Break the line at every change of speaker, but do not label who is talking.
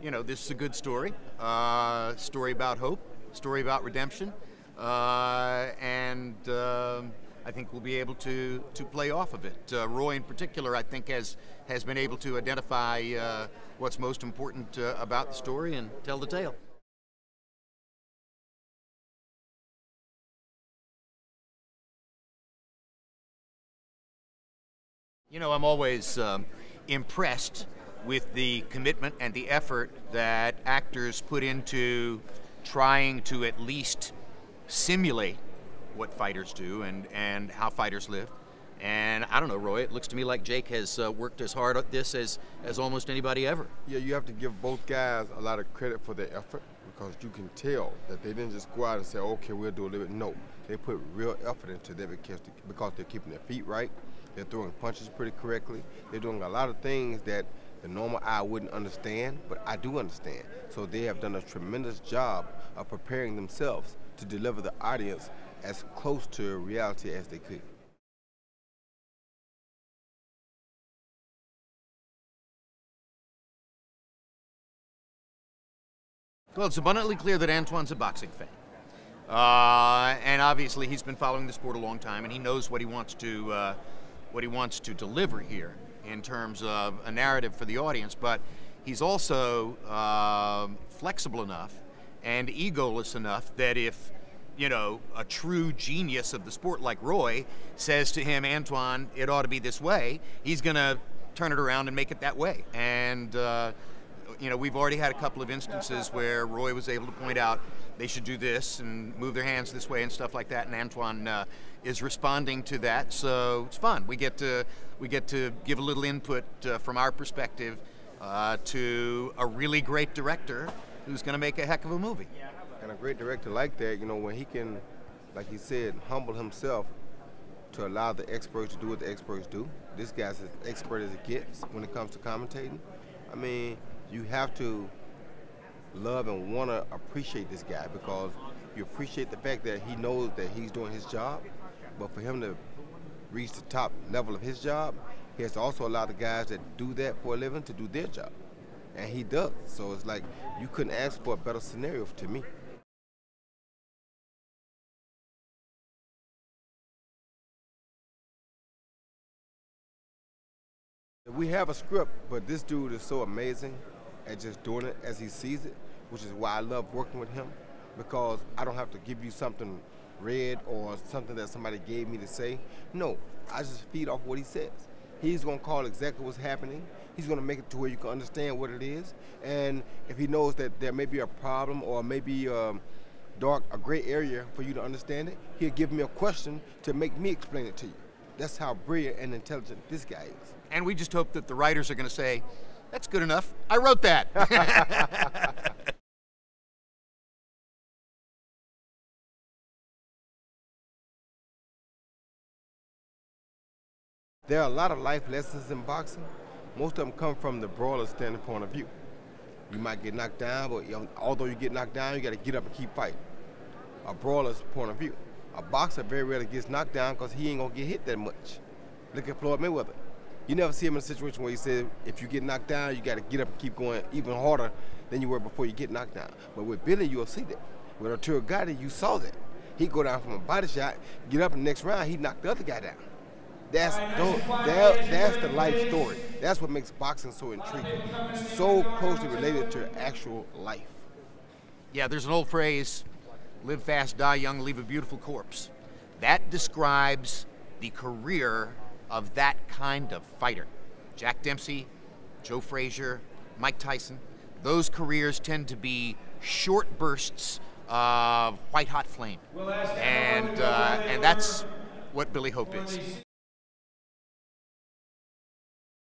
you know, this is a good story. Story about hope, story about redemption, and I think we'll be able to play off of it. Roy, in particular, I think has been able to identify what's most important about the story and tell the tale. You know, I'm always impressed with the commitment and the effort that actors put into trying to at least simulate what fighters do and how fighters live. And I don't know, Roy, it looks to me like Jake has worked as hard at this as almost anybody ever.
Yeah, you have to give both guys a lot of credit for their effort, because you can tell that they didn't just go out and say, okay, we'll do a little bit. No, they put real effort into that because they're keeping their feet right, they're throwing punches pretty correctly, they're doing a lot of things that the normal eye wouldn't understand, but I do understand. So they have done a tremendous job of preparing themselves to deliver the audience as close to reality as they could.
Well, it's abundantly clear that Antoine's a boxing fan. And obviously he's been following the sport a long time, and he knows what he wants to deliver here in terms of a narrative for the audience, but he's also flexible enough and egoless enough that if, you know, a true genius of the sport like Roy says to him, Antoine, it ought to be this way, he's going to turn it around and make it that way. And you know, we've already had a couple of instances where Roy was able to point out they should do this and move their hands this way and stuff like that, and Antoine is responding to that, so it's fun. We get to give a little input from our perspective to a really great director who's going to make a heck of a movie.
And a great director like that, you know, when he can, like he said, humble himself to allow the experts to do what the experts do. This guy's as expert as it gets when it comes to commentating. I mean, you have to love and want to appreciate this guy, because you appreciate the fact that he knows that he's doing his job, but for him to reach the top level of his job, he has to also allow the guys that do that for a living to do their job. And he does. So it's like you couldn't ask for a better scenario to me. We have a script, but this dude is so amazing at just doing it as he sees it, which is why I love working with him, because I don't have to give you something read or something that somebody gave me to say. No, I just feed off what he says. He's going to call exactly what's happening. He's going to make it to where you can understand what it is. And if he knows that there may be a problem or maybe a gray area for you to understand it, he'll give me a question to make me explain it to you. That's how brilliant and intelligent this guy is.
And we just hope that the writers are going to say, that's good enough, I wrote that.
There are a lot of life lessons in boxing. Most of them come from the brawler standpoint of view. You might get knocked down, but although you get knocked down, you got to get up and keep fighting. A brawler's point of view. A boxer very rarely gets knocked down because he ain't going to get hit that much. Look at Floyd Mayweather. You never see him in a situation where he said, if you get knocked down, you got to get up and keep going even harder than you were before you get knocked down. But with Billy, you'll see that. With Arturo Gatti, you saw that. He'd go down from a body shot, get up in the next round, he'd knock the other guy down. That's the life story. That's what makes boxing so intriguing. So closely related to actual life.
Yeah, there's an old phrase, live fast, die young, leave a beautiful corpse. That describes the career of that kind of fighter. Jack Dempsey, Joe Frazier, Mike Tyson, those careers tend to be short bursts of white-hot flame. And that's what Billy Hope is.